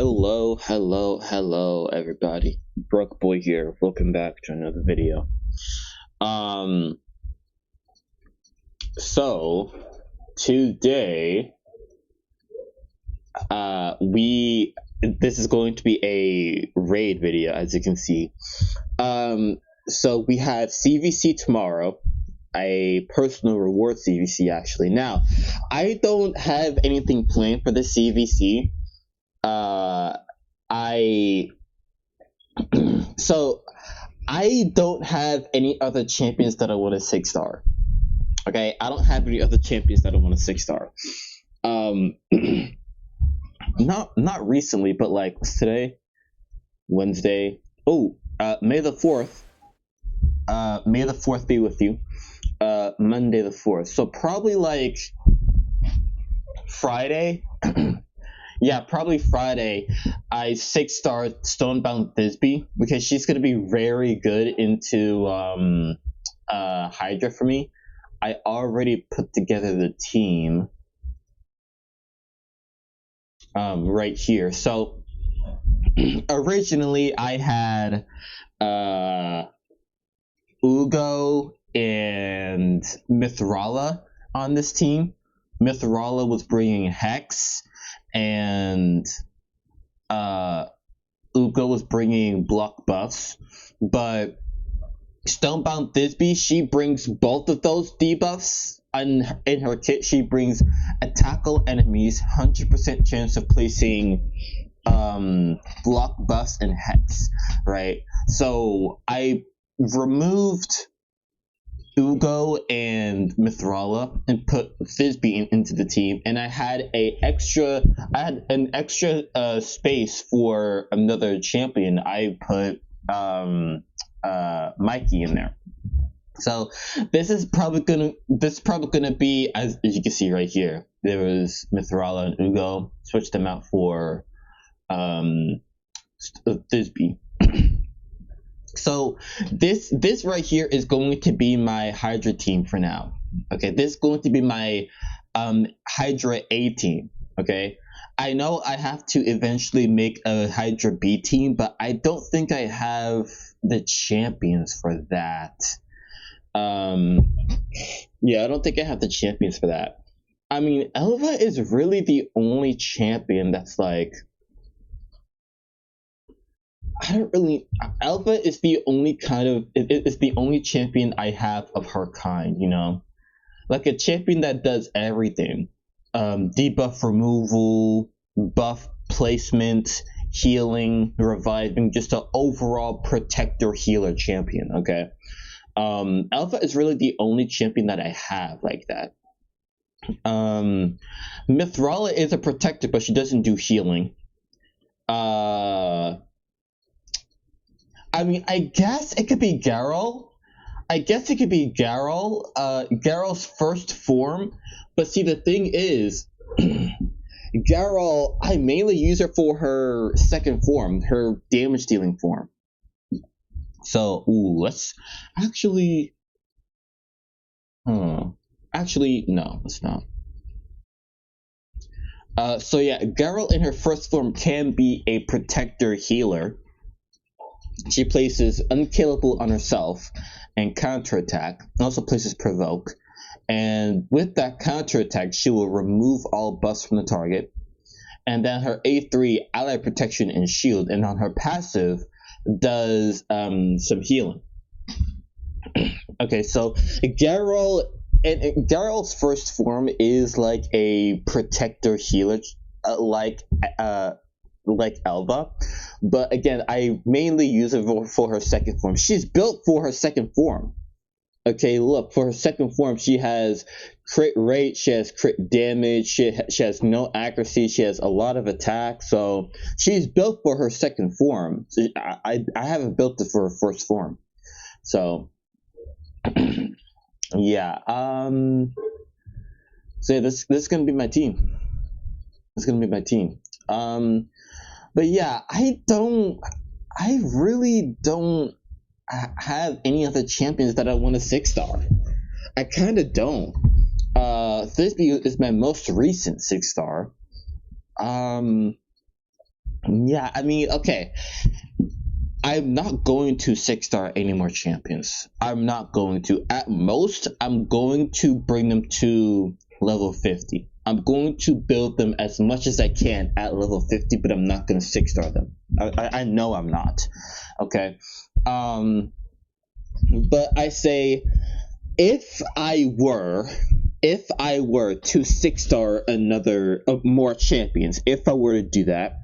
Hello, everybody. Broke Boy here. Welcome back to another video. Um, so today, this is going to be a raid video, as you can see. So we have CVC tomorrow, a personal reward CVC actually. Now, I don't have anything planned for the CVC. So I don't have any other champions that I want a 6-star. Okay, I don't have any other champions that I want a 6-star. Not recently, but like what's today? Wednesday. May the 4th. May the 4th be with you. Monday the 4th. So probably like Friday. Yeah, probably Friday, I 6-star Stonebound Thisbe because she's gonna be very good into Hydra for me. I already put together the team right here. So originally I had Ugo and Mithrala on this team. Mithrala was bringing Hex, and Ugo was bringing block buffs, but Stonebound Thisbe, she brings both of those debuffs. In her kit, she brings attack all enemies, 100% chance of placing block buffs and Hex, right? So I removed Ugo and Mithrala and put Thisbe into the team, and I had an extra space for another champion. I put Mikey in there. So this is probably gonna be, as you can see right here, there was Mithrala and Ugo. Switched them out for Thisbe. So this right here is going to be my Hydra team for now. Okay, this is going to be my Hydra A team. Okay, I know I have to eventually make a Hydra B team, but I don't think I have the champions for that. Yeah, I don't think I have the champions for that. I mean, Elva is really the only champion that's like, Elva is the only it's the only champion I have of her kind, you know? Like a champion that does everything. Debuff removal, buff placement, healing, reviving, just an overall protector healer champion, okay? Elva is really the only champion that I have like that. Mithrala is a protector, but she doesn't do healing. I mean, I guess it could be Garl. Garl's first form. But see, the thing is, Garl, I mainly use her for her second form, her damage dealing form. So, let's actually... Actually, no, let's not. So yeah, Garl in her first form can be a protector healer. She places Unkillable on herself and counterattack, and also places Provoke. And with that counterattack, she will remove all buffs from the target. And then her A3, Ally Protection and Shield, and on her passive, does some healing. Okay, so Garl's first form is like a protector healer, like Elva, but again, I mainly use it for her second form. She's built for her second form. Okay, look, for her second form, she has crit rate, she has crit damage, she has no accuracy, she has a lot of attack, so she's built for her second form. So I haven't built it for her first form. So, yeah, so yeah, this is gonna be my team. But yeah, I really don't have any other champions that I want a 6-star. I kind of don't. Thisbe is my most recent 6-star. Yeah, I mean, okay. I'm not going to 6-star any more champions. I'm not going to. At most, I'm going to bring them to level 50. I'm going to build them as much as I can at level 50, but I'm not going to 6-star them. I know I'm not. Okay. Um, but I say if I were to 6-star another more champions, if I were to do that,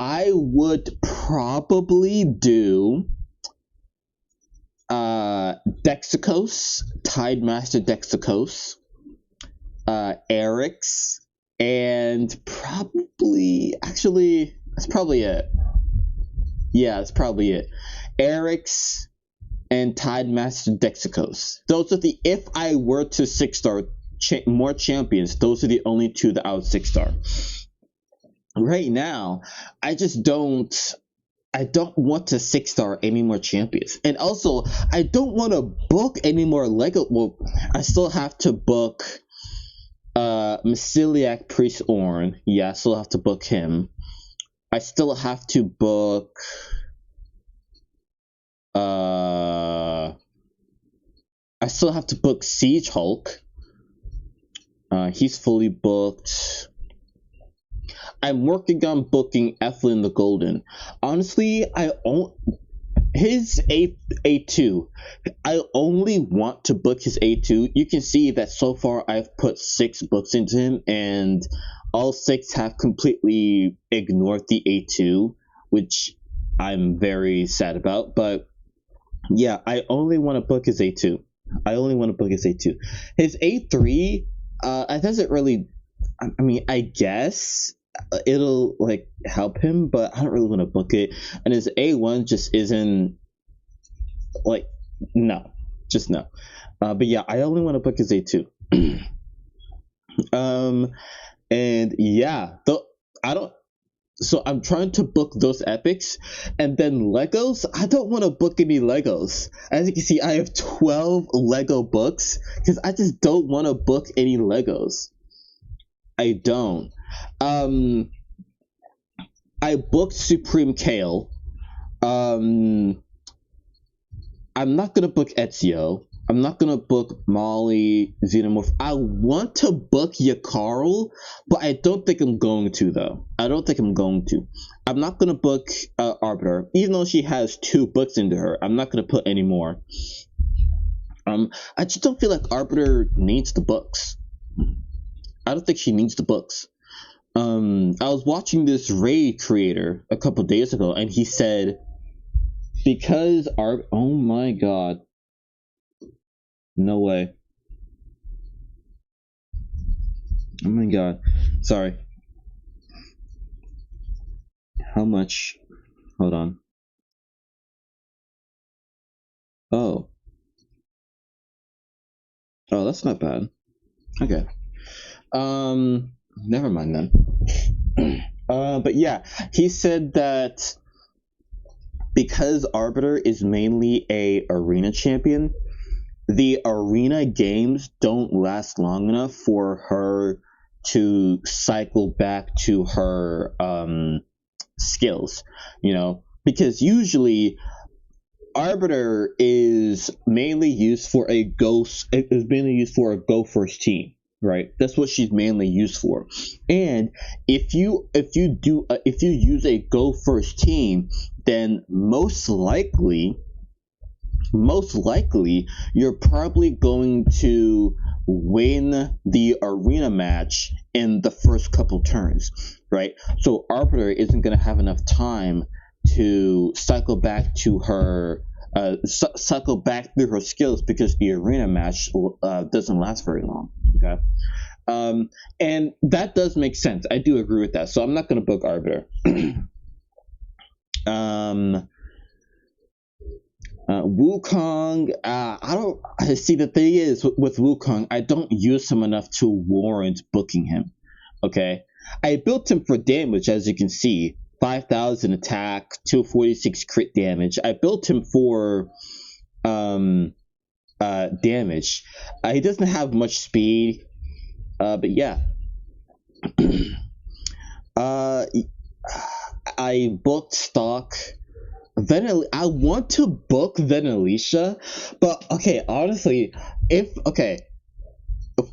I would probably do Dexicos, Tidemaster Dexicos, Eric's, and probably actually that's probably it. Yeah, that's probably it. Eric's and Tidemaster Dexicos. Those are the if I were to 6-star more champions, those are the only two that I would 6-star. Right now, I don't want to 6-star any more champions. And also, I don't want to book any more Lego. Well, I still have to book Mysiliac Priest Ornn. Yeah, I still have to book him. I still have to book Siege Hulk. He's fully booked. I'm working on booking Eflin the Golden. Honestly, his A2. I only want to book his A2. You can see that so far I've put 6 books into him, and all 6 have completely ignored the A2, which I'm very sad about. But yeah, I only want to book his A2. His A3, it doesn't really. I mean, I guess it'll like help him, but I don't really want to book it. And his A1 just isn't like no, just no. But yeah, I only want to book his A2. And yeah, I don't. So I'm trying to book those epics, and then Legos. I don't want to book any Legos. As you can see, I have 12 Lego books because I just don't want to book any Legos. I don't. I booked Supreme Kale. I'm not gonna book Ezio. I'm not gonna book Molly Xenomorph. I want to book Yakarl, but I don't think I'm going to though. I'm not gonna book Arbiter, even though she has 2 books into her. I'm not gonna put any more. I just don't feel like Arbiter needs the books. I don't think she needs the books. I was watching this raid creator a couple days ago, and he said because oh my god, no way. Oh my god, sorry. How much? Hold on. Oh, that's not bad. Okay. Never mind then. But yeah, he said that because Arbiter is mainly a arena champion, the arena games don't last long enough for her to cycle back to her skills, because usually Arbiter is mainly used for a go first team, right? That's what she's mainly used for. And if you use a go first team, then most likely you're probably going to win the arena match in the first couple turns, right? So Arbiter isn't going to have enough time to cycle back to her cycle back through her skills because the arena match doesn't last very long. Okay. And that does make sense. I do agree with that. So I'm not going to book Arbiter. Wukong, I don't see. The thing is with Wukong, I don't use him enough to warrant booking him. Okay, I built him for damage, as you can see, 5,000 attack, 246 crit damage. I built him for damage. He doesn't have much speed, but yeah. I booked stock. I want to book Venalisha, but okay, honestly,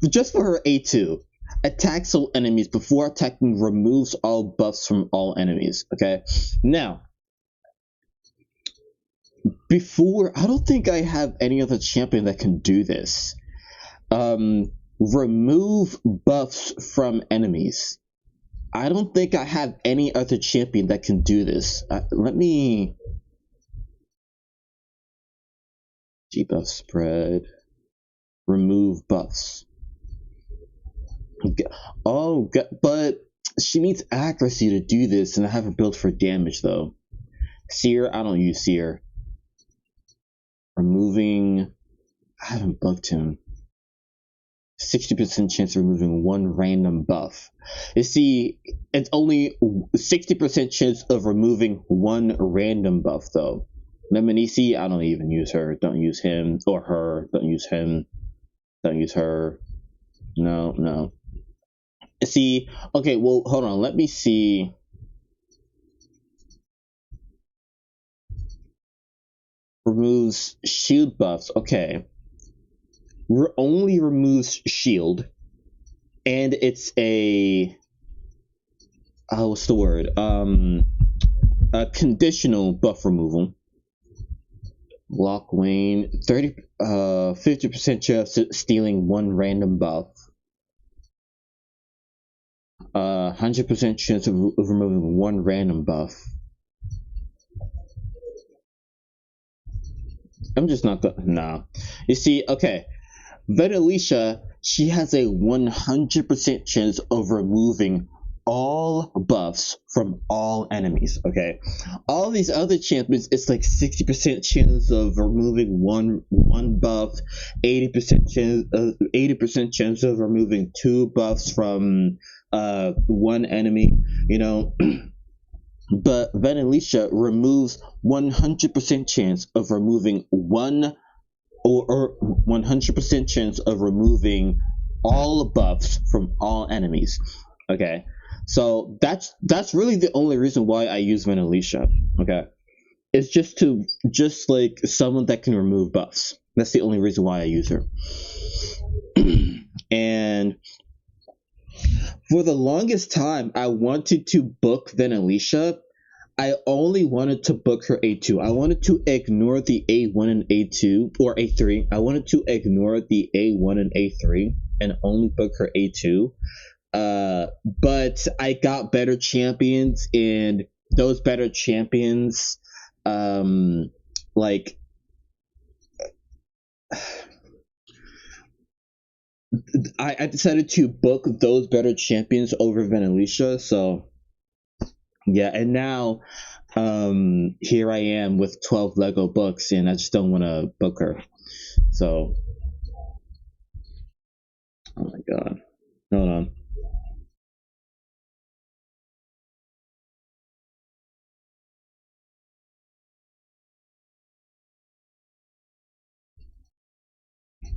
just for her A2, attacks all enemies before attacking removes all buffs from all enemies. Okay, now I don't think I have any other champion that can do this. Remove buffs from enemies. I don't think I have any other champion that can do this. Let me debuff spread. Remove buffs. Oh, but she needs accuracy to do this, and I have a build for damage though. Seer, I don't use Seer. Removing. I haven't buffed him. 60% chance of removing one random buff. You see, it's only 60% chance of removing one random buff though. Nemenisi, I don't even use her. Don't use him or her. Don't use him. Don't use her. No. See, okay, well, hold on. Let me see. Removes shield buffs. Okay. Only removes shield. And it's a... what's the word? A conditional buff removal. Lock Wayne. 50% chance of stealing one random buff. 100% chance of removing one random buff. I'm just not gonna. Nah. You see, okay. Venalisha, she has a 100% chance of removing all buffs from all enemies. Okay. All these other champions, it's like 60% chance of removing one buff, 80% chance of removing two buffs from one enemy. You know. But Venalisha removes 100% chance of removing one or 100% chance of removing all buffs from all enemies. Okay, so that's really the only reason why I use Venalisha. Okay, it's just like someone that can remove buffs. That's the only reason why I use her. And for the longest time, I wanted to book Venalisha. I only wanted to book her A2. I wanted to ignore the A1 and A2, or A3. I wanted to ignore the A1 and A3 and only book her A2. But I got better champions, and those better champions, like... I decided to book those better champions over Venalisha, so yeah, and now here I am with 12 Lego books, and I just don't want to book her. So, oh my god, hold on.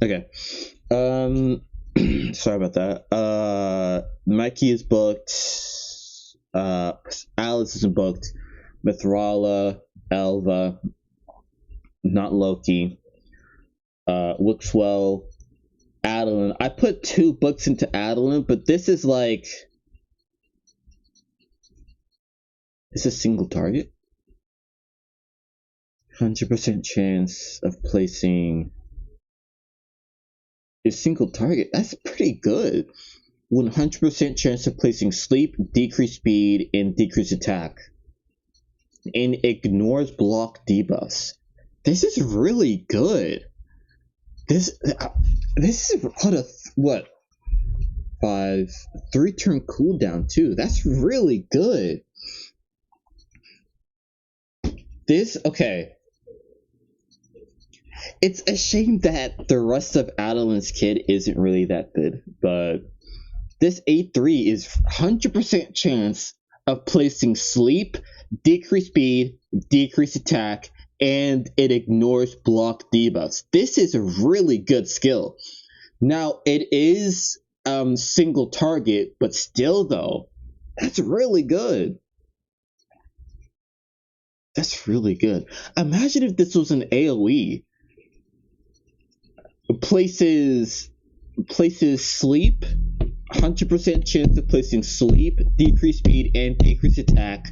Okay, sorry about that. Mikey is booked. Alice isn't booked. Mithrala, Elva, not Loki. Wixwell, Adeline. I put 2 books into Adeline, but this is like... It's a single target. 100% chance of placing a single target. That's pretty good. 100% chance of placing sleep, decreased speed, and decreased attack. And ignores block debuffs. This is really good. This is what 3-turn cooldown too. That's really good. Okay. It's a shame that the rest of Adeline's kit isn't really that good, but this A3 is 100% chance of placing sleep, decreased speed, decreased attack, and it ignores block debuffs. This is a really good skill. Now, it is single target, but still though, that's really good. That's really good. Imagine if this was an AoE. Places sleep, 100% chance of placing sleep, decreased speed, and decreased attack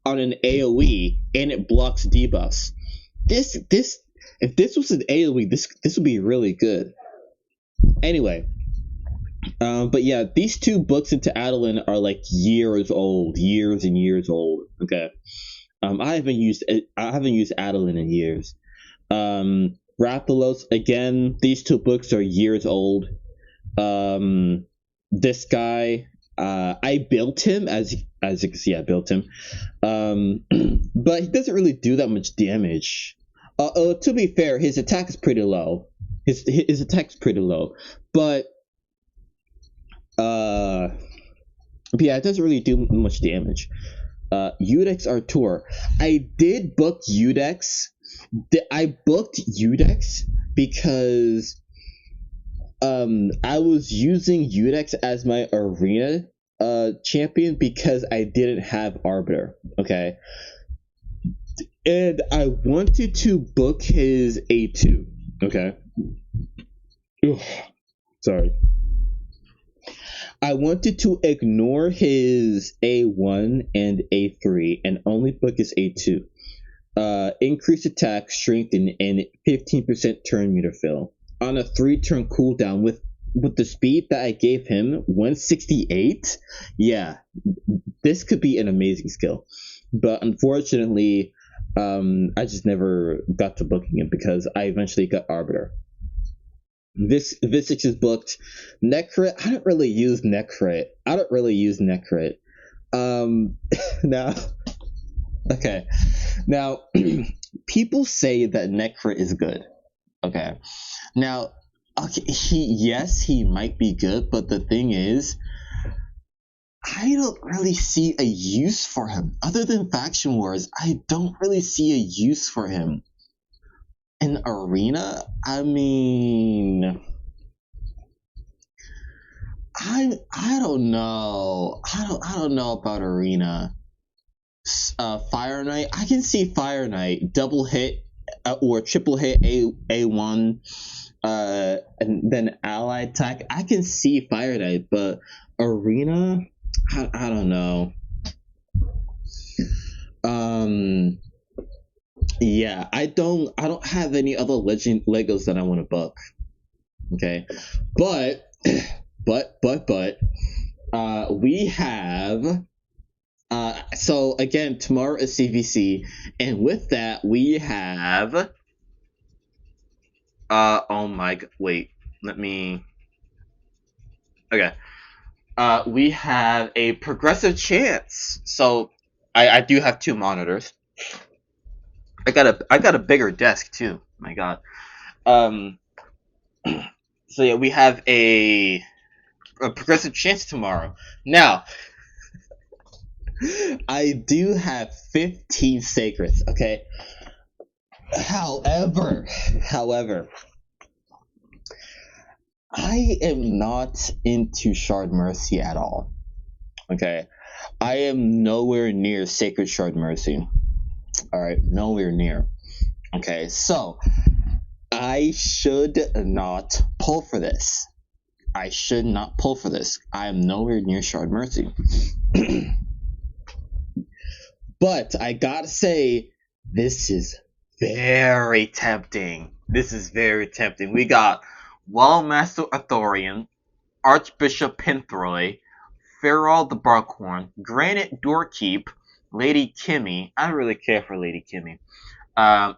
on an AoE, and it blocks debuffs. This if this was an AoE, this would be really good. Anyway, but yeah, these two books into Adeline are like years and years old. Okay, I haven't used Adeline in years. Rathalos, again, these two books are years old. This guy, I built him as you can see, I built him. But he doesn't really do that much damage. To be fair, his attack is pretty low. His attack's pretty low, but yeah, it doesn't really do much damage. Udex Artur. I did book Udex. I booked Udex because I was using Udex as my arena champion because I didn't have Arbiter. Okay. And I wanted to book his A2. Okay. Ugh. Sorry. I wanted to ignore his A1 and A3 and only book his A2. Increase attack, strength, and 15% turn meter fill on a 3-turn cooldown with the speed that I gave him, 168. Yeah, this could be an amazing skill, but unfortunately, I just never got to booking him because I eventually got Arbiter. Visix is booked. Necrit, I don't really use Necrit. Now, okay. Now, people say that Necrit is good. Okay. Now, okay, he might be good, but the thing is, I don't really see a use for him. Other than Faction Wars, I don't really see a use for him. In Arena, I mean, I don't know. I don't know about Arena. Fire Knight, I can see Fire Knight double hit or triple hit A1, and then ally attack. I can see Fire Knight, but Arena, I don't know. Yeah, I don't have any other Legend Legos that I want to book. Okay, but we have. So again, tomorrow is CVC, and with that we have. Oh my. Wait. Let me. Okay. We have a progressive chance. So, I do have 2 monitors. I got a bigger desk too. My God. So yeah, we have a progressive chance tomorrow. Now, I do have 15 sacreds. Okay. However, I am not into Shard Mercy at all. Okay. I am nowhere near Sacred Shard Mercy. Alright, nowhere near. Okay, so I should not pull for this. I am nowhere near Shard Mercy. But I gotta say, this is very tempting. We got Wallmaster Arthurian, Archbishop Pinthroy, Farewell the Barkhorn, Granite Doorkeep, Lady Kimmy. I don't really care for Lady Kimmy.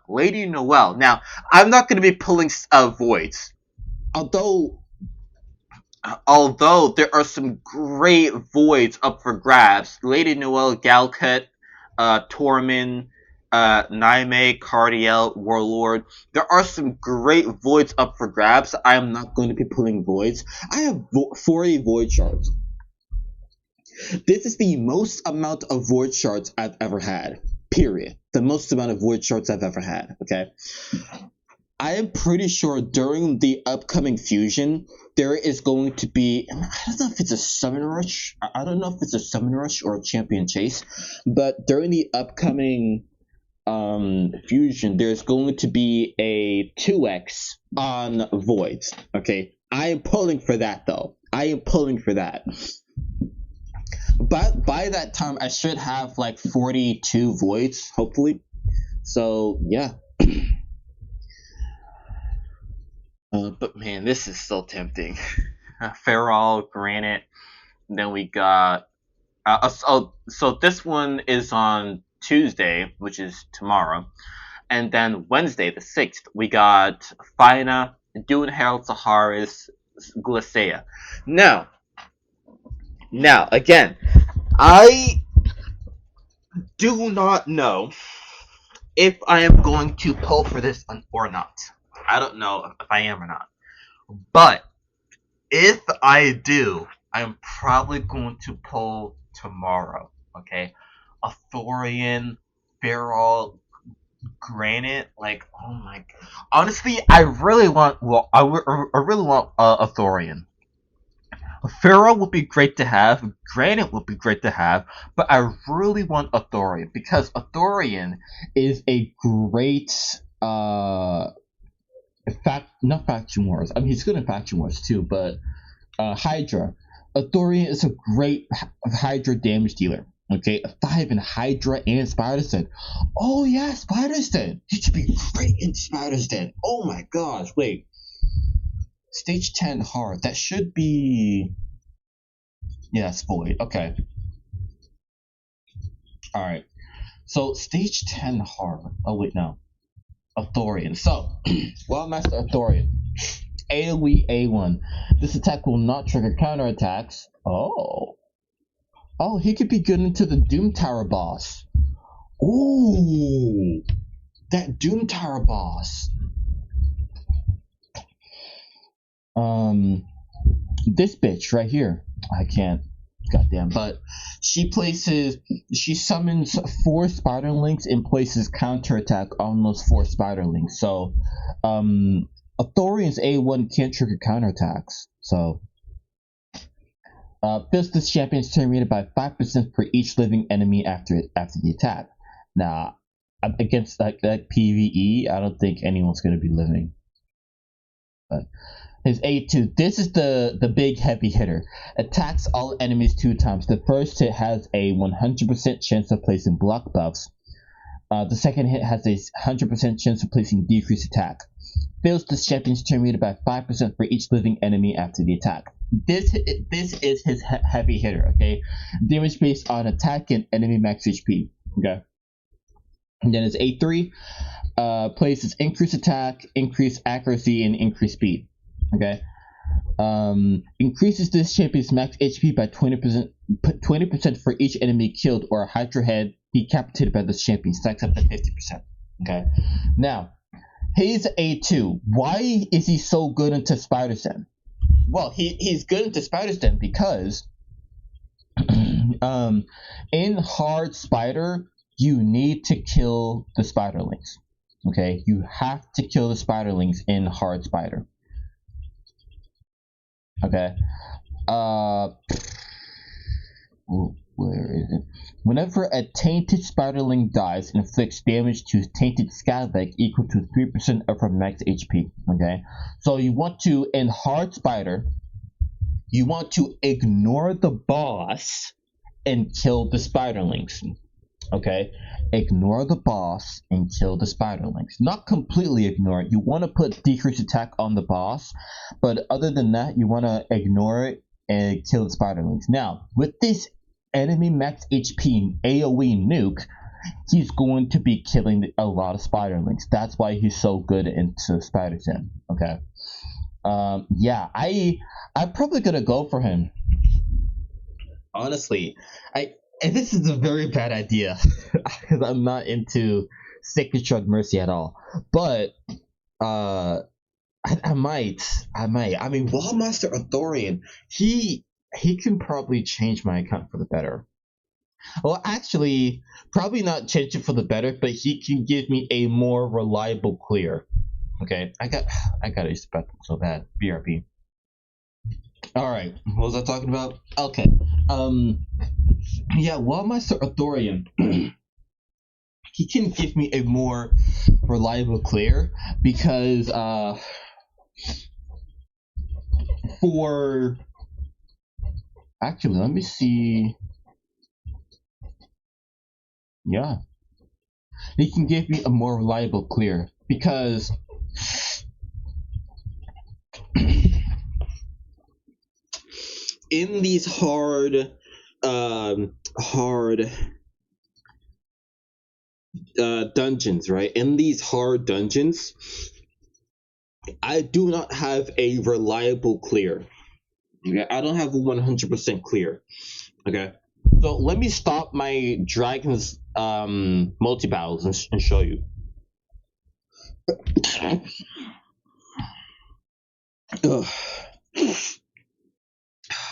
Lady Noelle. Now, I'm not going to be pulling voids. Although there are some great voids up for grabs. Lady Noelle, Galcut, Tormin, Naime, Cardiel, Warlord. There are some great voids up for grabs. I am not going to be pulling voids. I have 40 void shards. This is the most amount of void shards I've ever had. Period. The most amount of void shards I've ever had. Okay. I am pretty sure during the upcoming fusion, there is going to be, I don't know if it's a summon rush. I don't know if it's a summon rush or a champion chase, but during the upcoming fusion, there's going to be a 2x on voids. Okay, I am pulling for that though. I am pulling for that. But by that time, I should have like 42 voids, hopefully. So yeah. But man, this is so tempting. Feral, Granite. Then we got. So this one is on Tuesday, which is tomorrow. And then Wednesday, the 6th, we got Fina, Dune Herald Saharis, Glycea. Now, again, I do not know if I am going to pull for this or not. I don't know if I am or not. But if I do, I'm probably going to pull tomorrow. Okay, Athorian, Feral, Granite. Like, oh my god. Honestly, I really want. Well, I really want Athorian. Feral would be great to have. Granite would be great to have, but I really want Athorian because Athorian is a great not faction wars. I mean, he's good in faction wars too, but Hydra. Athorian is a great Hydra damage dealer. Okay, a 5 in Hydra and Spider's Den. Oh yeah, Spider's Den. He should be great in Spider's Den. Oh my gosh, wait. Stage 10 hard. That should be. Yeah, it's void. Okay. Alright. So stage 10 hard. Oh wait, no. Athorian. So, Wildmaster Athorian. AoE A1. This attack will not trigger counterattacks. Oh. Oh, he could be good into the Doom Tower boss. Ooh. That Doom Tower boss. This bitch right here. I can't. Goddamn. But she summons 4 spiderlings and places counterattack on those 4 spiderlings. So, Athorian's A1 can't trigger counterattacks. So, fills this champion's turn rated by 5% for each living enemy after the attack. Now, against that PvE, I don't think anyone's going to be living. But his A2, this is the big heavy hitter. Attacks all enemies 2 times. The first hit has a 100% chance of placing block buffs. The second hit has a 100% chance of placing decreased attack. Fills this champion's turn rated by 5% for each living enemy after the attack. This is his heavy hitter, okay? Damage based on attack and enemy max HP, okay? And then his A3 places increased attack, increased accuracy, and increased speed, okay? Increases this champion's max HP by 20% for each enemy killed or a Hydra head decapitated by this champion. Stacks up to 50%, okay? Now, his A2, why is he so good into Spider's Den? Well, he's good into Spider's Den because in hard spider, you need to kill the spiderlings. Okay, you have to kill the spiderlings in hard spider. Okay. Where is it? Whenever a tainted spiderling dies, inflicts damage to tainted scalawag equal to 3% of her max HP. Okay, so you want to, in hard spider, you want to ignore the boss and kill the spiderlings. Okay, ignore the boss and kill the spiderlings. Not completely ignore it. You want to put decreased attack on the boss, but other than that, you want to ignore it and kill the spiderlings. Now, with this enemy max HP AoE nuke, he's going to be killing a lot of spiderlings. That's why he's so good into Spider's Den. Okay. Yeah, I'm probably gonna go for him. Honestly, and this is a very bad idea because I'm not into Sacred Shrug Mercy at all. But I might. I mean, Wildmaster Athorian, he can probably change my account for the better. Well, actually, probably not change it for the better, but he can give me a more reliable clear. Okay, I gotta use the so bad. BRP. All right, what was I talking about? Okay, yeah, Wildmaster Athorian. he can give me a more reliable clear because for actually let me see. Yeah, he can give me a more reliable clear because in these hard dungeons, right? In these hard dungeons, I do not have a reliable clear. Okay, I don't have a 100% clear. Okay, so let me stop my dragons multi battles and show you. Ugh.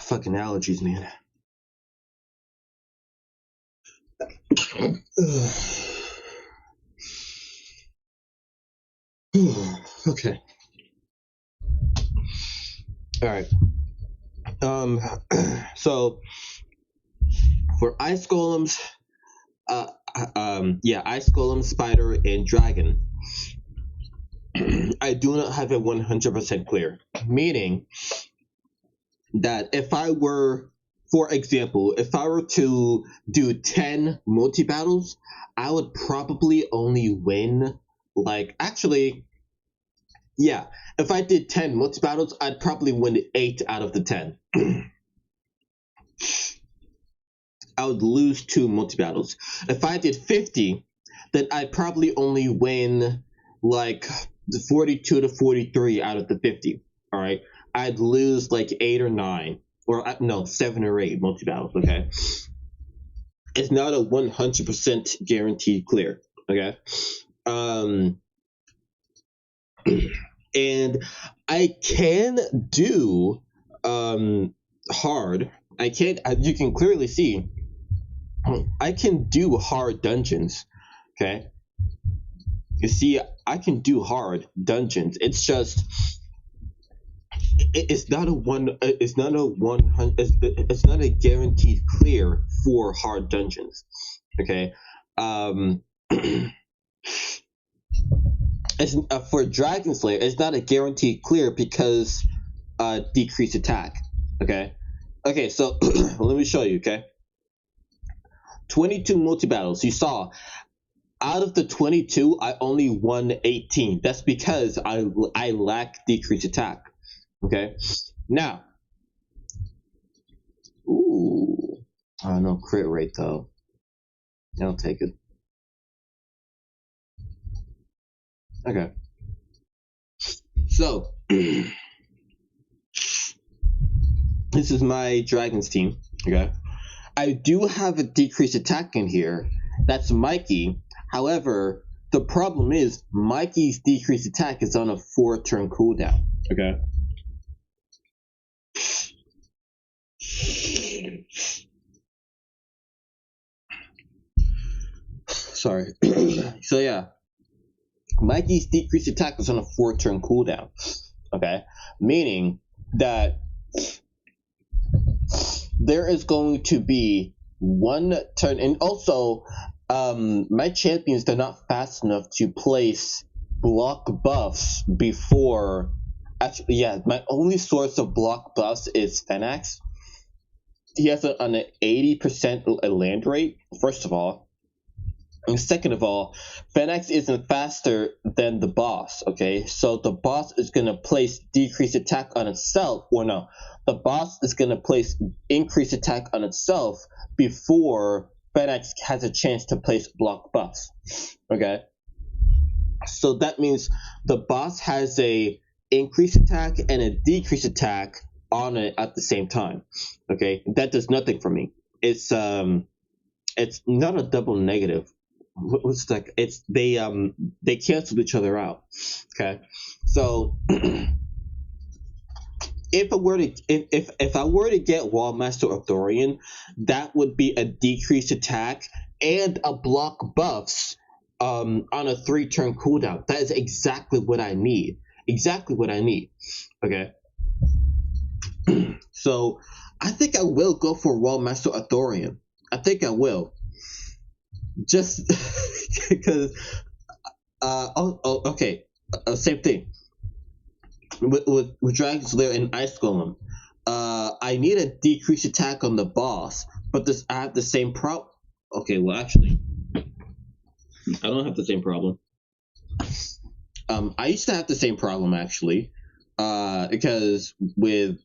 Fucking allergies, man. Okay. All right. So for ice golems, ice golem, spider, and dragon, I do not have a 100% clear. Meaning that if I were, for example, if I were to do 10 multi battles, I would probably only win if I did 10 multi battles, I'd probably win 8 out of the 10. I would lose 2 multi battles. If I did 50, then I'd probably only win like 42 to 43 out of the 50. All right. I'd lose like 8 or 9, or no, 7 or 8 multi battles. Okay. It's not a 100% guaranteed clear. Okay. And I can do hard. You can clearly see I can do hard dungeons. Okay. You see, I can do hard dungeons. It's just it's not a one. It's not a 100. It's not a guaranteed clear for hard dungeons. Okay. It's for Dragon Slayer. It's not a guaranteed clear because decreased attack. Okay. Okay. So let me show you. Okay. 22 multi battles. You saw. Out of the 22, I only won 18. That's because I lack decreased attack. Okay. Now. Ooh. I don't know crit rate though. I'll take it. Okay. So this is my dragons team. Okay. I do have a decreased attack in here. That's Mikey. However, the problem is Mikey's decreased attack is on a 4-turn cooldown. Okay. Sorry. So yeah, Mikey's decreased attack is on a 4-turn cooldown. Okay, meaning that there is going to be 1 turn, and also my champions, they're not fast enough to place block buffs before. Actually, yeah, my only source of block buffs is Phenax. He has an 80% land rate, first of all. And second of all, Phenax isn't faster than the boss, okay? So the boss is going to place decreased attack on itself, or no, the boss is going to place increased attack on itself before Phenax has a chance to place block buffs, okay? So that means the boss has a increased attack and a decreased attack on it at the same time, okay? That does nothing for me. It's not a double negative. What's like? It's they cancel each other out. Okay, so if I were to get Wallmaster Arthurian, that would be a decreased attack and a block buffs on a 3-turn cooldown. That is exactly what I need. Exactly what I need. Okay. So I think I will go for Wallmaster Arthurian. I think I will. Just because okay, same thing with Dragon Slayer and Ice Golem. I need a decreased attack on the boss, but I have the same problem. Okay, well actually, I don't have the same problem. I used to have the same problem actually, because with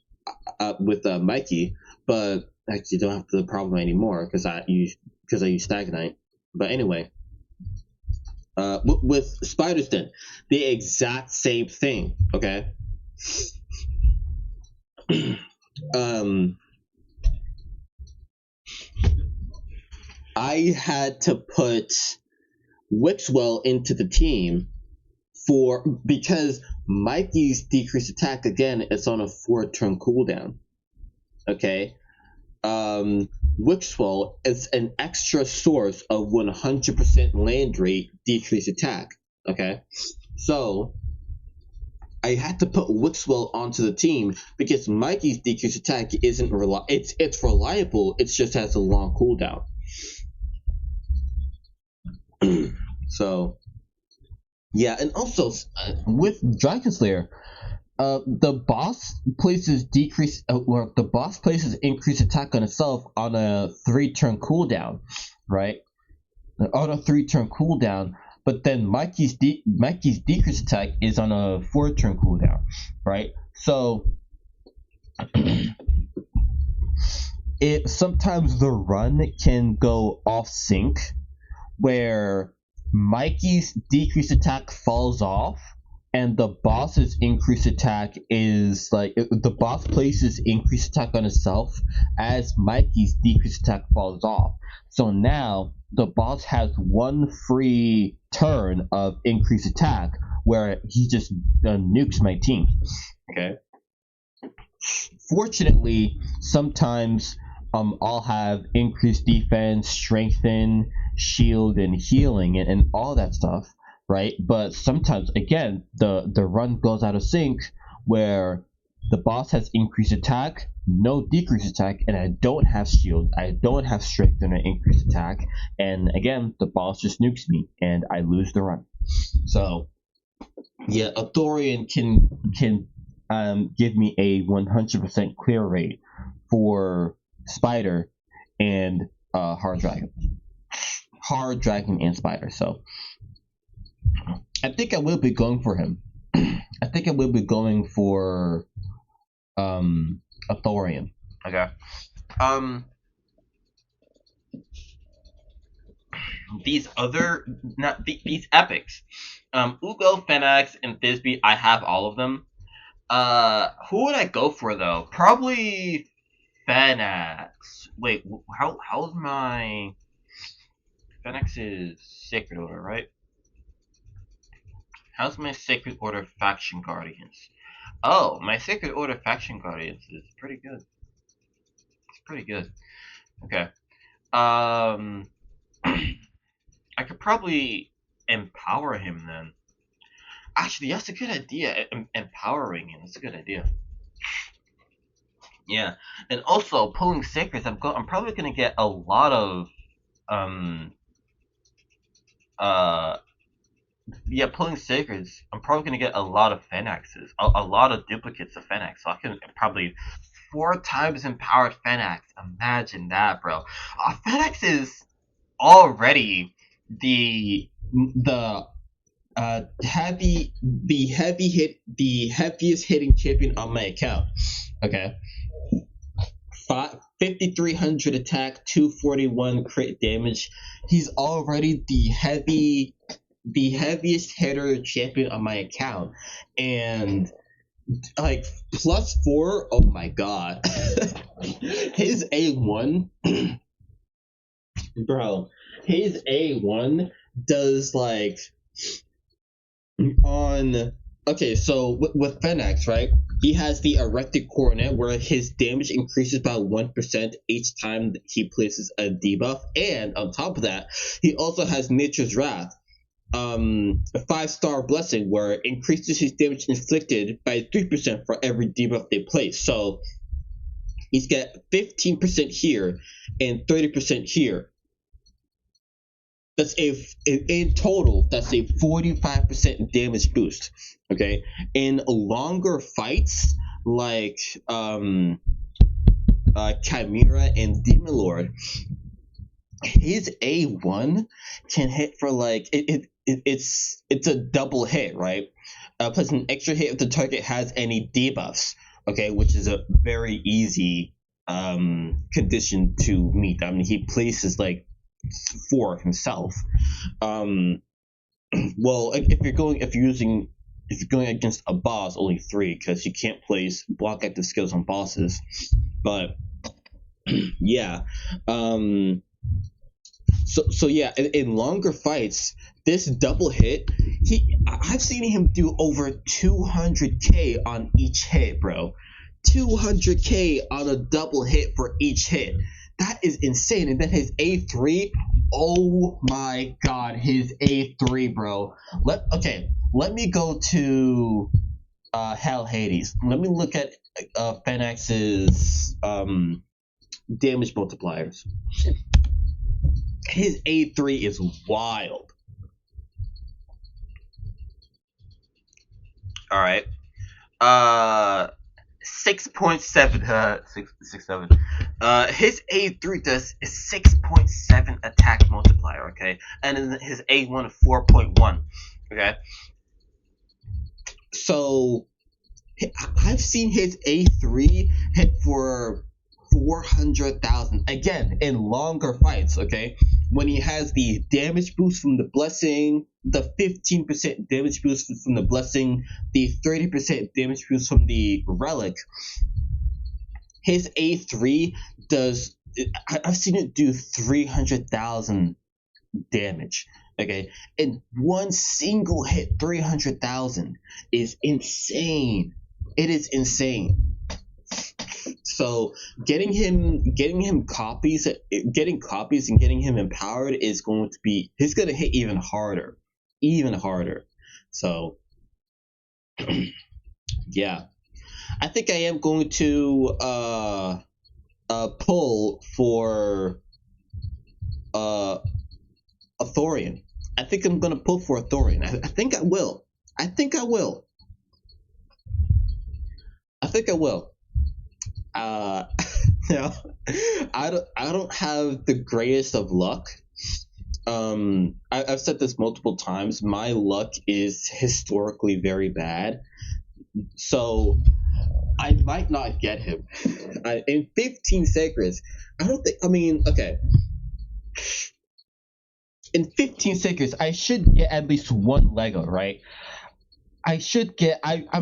Mikey, but I actually don't have the problem anymore because I use Stagnite. But anyway, with Spiders, then the exact same thing. Okay. I had to put Wixwell into the team because Mikey's decreased attack again is on a 4-turn cooldown. Okay. Wixwell is an extra source of 100% land rate decreased attack. Okay. So I had to put Wixwell onto the team because Mikey's decreased attack isn't it's reliable, it just has a long cooldown. So yeah, and also with Dragon Slayer, the boss places increased attack on itself on a 3-turn cooldown, right? On a 3-turn cooldown, but then Mikey's decreased attack is on a 4-turn cooldown, right? So sometimes the run can go off sync, where Mikey's decreased attack falls off, and the boss's increased attack is like the boss places increased attack on itself as Mikey's decreased attack falls off. So now the boss has one free turn of increased attack where he just nukes my team. Okay. Fortunately, sometimes I'll have increased defense, strengthen, shield, and healing, and all that stuff, right? But sometimes, again, the run goes out of sync where the boss has increased attack, no decreased attack, and I don't have shield, I don't have strength, and an increased attack, and again, the boss just nukes me, and I lose the run. So, yeah, a Thorian can give me a 100% clear rate for Spider and Hard Dragon and Spider. So I think I will be going for him. I think I will be going for a Thorian. Okay. These epics, Ugo, Phoenix, and Thisbe, I have all of them. Who would I go for though? Probably Phoenix. Wait, how's my Phoenix's Sacred Order, right? How's my Sacred Order Faction Guardians? Oh, my Sacred Order Faction Guardians is pretty good. It's pretty good. Okay. I could probably empower him then. Actually, that's a good idea. Empowering him, that's a good idea. Yeah, and also pulling Sacreds. I'm probably gonna get a lot of pulling Sacreds. I'm probably gonna get a lot of Phoenixes, a lot of duplicates of Phoenix. So I can probably 4 times empowered Phoenix. Imagine that, bro. Phoenix is already the heaviest hitting champion on my account. Okay. 5,300 attack, 241 crit damage. He's already the heaviest hitter champion on my account, and like +4. Oh my god. His A1 bro, his A1 does like on. Okay, so with Phoenix, right? He has the erected coronet where his damage increases by 1% each time he places a debuff, and on top of that, he also has Nature's Wrath, a 5-star blessing where it increases his damage inflicted by 3% for every debuff they place. So he's got 15% here and 30% here. that's in total, that's a 45% damage boost. Okay, in longer fights like Chimera and Demon Lord, his A1 can hit for like it's a double hit, right? Plus an extra hit if the target has any debuffs. Okay, which is a very easy condition to meet. I mean, he places like 4 himself. Well, if you're going against a boss, only 3, because you can't place block active skills on bosses. But yeah, so yeah, in longer fights, this double hit, I've seen him do over 200k on each hit, bro. 200k on a double hit for each hit. That is insane. And then his A3, oh my god, his A3, bro. Let me go to Hell Hades. Let me look at Phalanx's damage multipliers. His A3 is wild. All right. 6.7 6.7. His A3 does a 6.7 attack multiplier, okay? And then his A1 is 4.1. Okay. So I've seen his A3 hit for 400,000 again in longer fights, okay? When he has the damage boost from the blessing, the 15% damage boost from the blessing, the 30% damage boost from the relic, his A3 does, I've seen it do 300,000 damage, okay? In one single hit, 300,000 is insane. It is insane. So getting copies and getting him empowered is going to be, he's going to hit even harder. So yeah, I think I am going to pull for a Thorian. I think I'm going to pull for a Thorian. I think I will. Now, I don't have the greatest of luck. I've said this multiple times. My luck is historically very bad, so I might not get him. In 15 seconds, I don't think. I mean, okay. In 15 seconds, I should get at least one Lego, right? I'm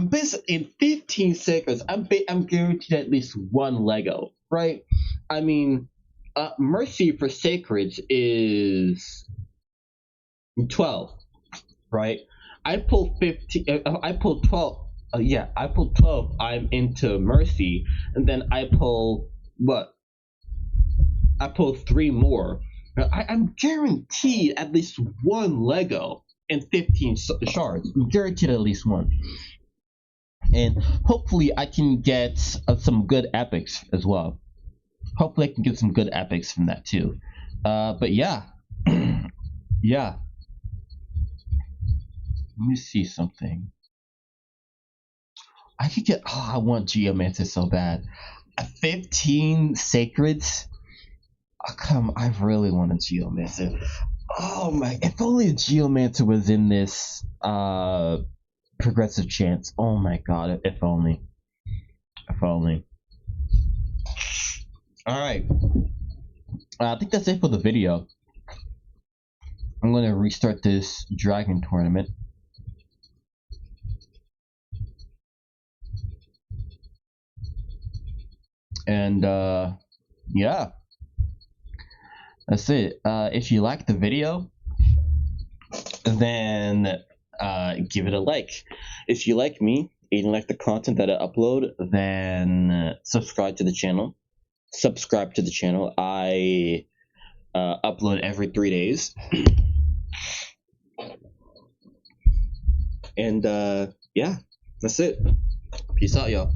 basically in 15 seconds. I'm guaranteed at least one Lego, right? I mean, Mercy for Sacreds is 12, right? I pulled 15. I pulled 12. Yeah, I pulled 12. I'm into Mercy, and then I pull what? I pull 3 more. I'm guaranteed at least one Lego and 15 shards. I'm guaranteed at least one. And hopefully I can get some good epics as well. Hopefully I can get some good epics from that too. But yeah. Yeah. Let me see something. I could get, I want Geomancer so bad. 15 Sacreds? Oh, I really want a Geomancer. Oh my, if only a Geomancer was in this progressive chance. Oh my god, if only. Alright. I think that's it for the video. I'm gonna restart this dragon tournament. And yeah. That's it. If you liked the video, then give it a like. If you like me and you like the content that I upload, then subscribe to the channel. I upload every 3 days. And yeah, that's it. Peace out, y'all.